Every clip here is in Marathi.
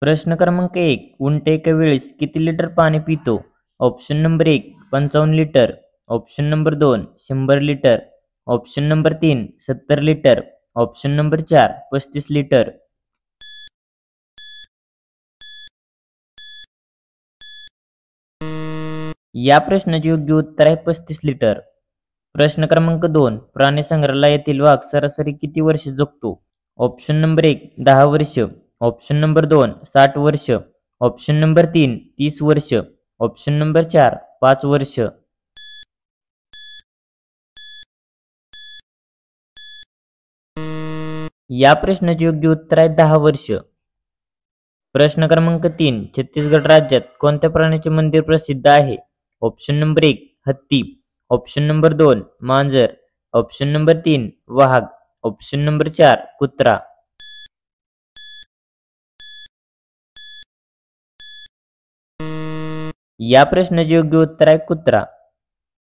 प्रश्न क्रमांक 1. उंट एका वेळेस किती लिटर पाणी पितो? Option number 1. 55 litre. Option number 2. 100 litre. Option number 3. 70 litre. Option number 4. 35 litre. या प्रश्नाचे योग्य उत्तर आहे 35 लिटर. प्रश्न क्रमांक 2. प्राणी संग्रहालयातील वाघ सरासरी किती वर्ष जगतो? Option number 1. 10 वर्ष. Option number 2. 60 वर्ष. Option number 3. 30 वर्ष. Option number 4. 5 वर्ष. या प्रश्नाचे योग्य उत्तर आहे 10 वर्ष. प्रश्न क्रमांक 3. छत्तीसगड राज्यात कोणत्या प्राण्याचे मंदिर प्रसिद्ध आहे? Option number 1. हत्ती. Option number 2. मांजर. Option number 3. वाघ. Option number 4. कुत्रा. या प्रश्नाचे योग्य उत्तर आहे कुत्रा.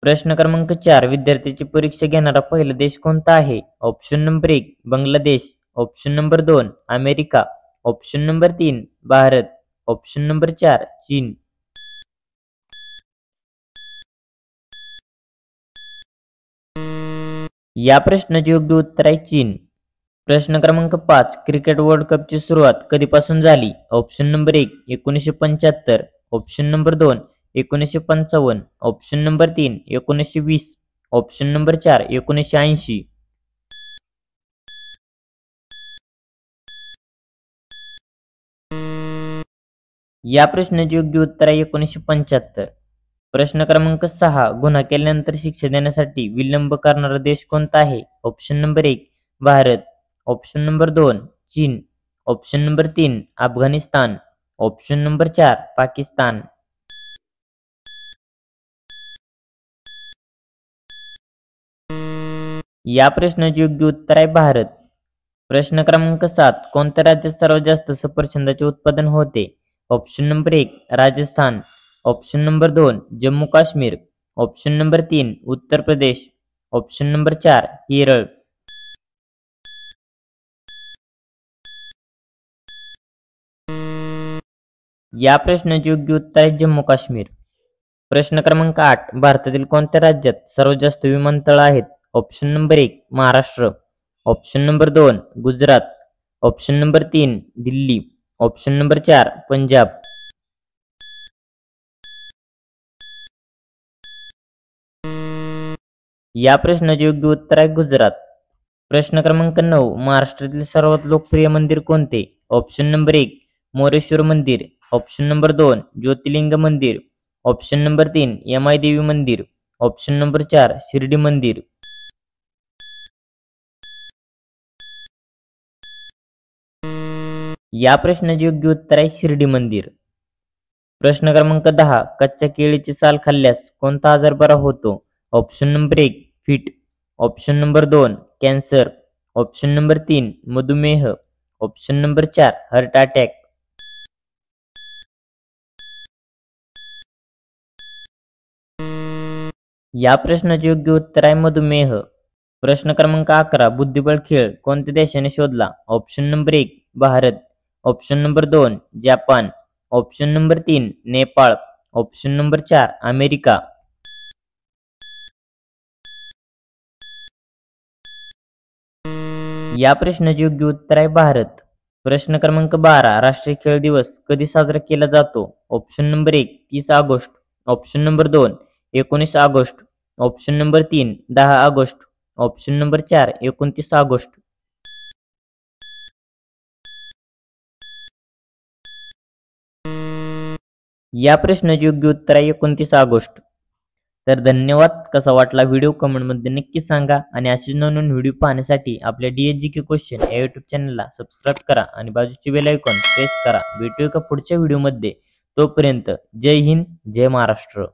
प्रश्न क्रमांक 4. विद्यार्थ्याची परीक्षा घेणारा पहिला देश कोणता आहे? Option number 1. Bangladesh. Option number 2. America. Option number 3. Bharat. Option number 4. चीन. या प्रश्नाचे योग्य उत्तर आहे चीन. प्रश्न क्रमांक 5. क्रिकेट वर्ल्ड कपची सुरुवात कधीपासून झाली? Option number 1. 1975. Option number 2. 1955. Option number 3. 1920. Option number 4. 1980. या प्रश्नाचे योग्य उत्तर आहे 1975. प्रश्न क्रमांक 6. गुन्हा केल्यानंतर शिक्षा देण्यासाठी विलंब करणारा देश कोणता आहे? Option number 1. Bharat. Option number 2. चीन. Option number 3. Afghanistan. Option number 4. Pakistan. या प्रश्नाचे योग्य उत्तर आहे भारत. प्रश्न क्रमांक 7. कोणत्या राज्यात सर्वात जास्त सफरचंदाचे उत्पादन होते? Option number 1. Rajasthan. Option number 2. Jammu Kashmir. Option number 3. Uttar Pradesh. Option number 4. Kerala. या प्रश्नाचे योग्य उत्तर आहे जम्मू काश्मीर. प्रश्न क्रमांक 8. भारतातील कोणत्या राज्यात सर्वात जास्त विमानतळ आहेत? Option number 1. Maharashtra. Option number 2. Gujarat. Option number 3. Delhi. Option number 4. Punjab. या प्रश्नाचे योग्य उत्तर आहे गुजरात. प्रश्न क्रमांक 9. महाराष्ट्रातील सर्वात लोकप्रिय मंदिर कोणते? Option number 1. मोरेश्वर मंदिर. Option number 2. ज्योतिर्लिंग मंदिर. Option number 3. यमाई देवी मंदिर. Option number 4. शिर्डी मंदिर. या प्रश्नाचे योग्य उत्तर आहे शिर्डी मंदिर. प्रश्न क्रमांक 10. कच्च्या केळीची साल खाल्ल्यास कोणता आजार बरा होतो? Option number 1. Fit. Option number 2. Cancer. Option number 3. मधुमेह. Option number 4. Heart attack. या प्रश्नाचे योग्य उत्तर आहे मधुमेह. प्रश्न क्रमांक 11. बुद्धिबळ खेळ कोणत्या देशाने शोधला? Option number 1. Bharat. Option number 2. Japan. Option number 3. Nepal. Option number 4. America. या प्रश्नाचे योग्य उत्तर आहे भारत. प्रश्न क्रमांक 12. राष्ट्रीय खेळ दिवस कधी साजरा केला जातो? Option number 1. 30 August. Option number 2. 19 August. Option number 3. 10 August. Option number 4. 29 August. या प्रश्नाचे योग्य उत्तर आहे 29 ऑगस्ट. तर धन्यवाद. कसा वाटला व्हिडिओ कमेंटमध्ये नक्की सांगा आणि असे नवीन व्हिडिओ पाहण्यासाठी आपल्या DSGK क्वेश्चन या यूट्यूब चॅनलला सबस्क्राईब करा आणि बाजूची बेल आयकॉन प्रेस करा. भेटूया का पुढच्या व्हिडिओमध्ये. तोपर्यंत जय हिंद, जय महाराष्ट्र.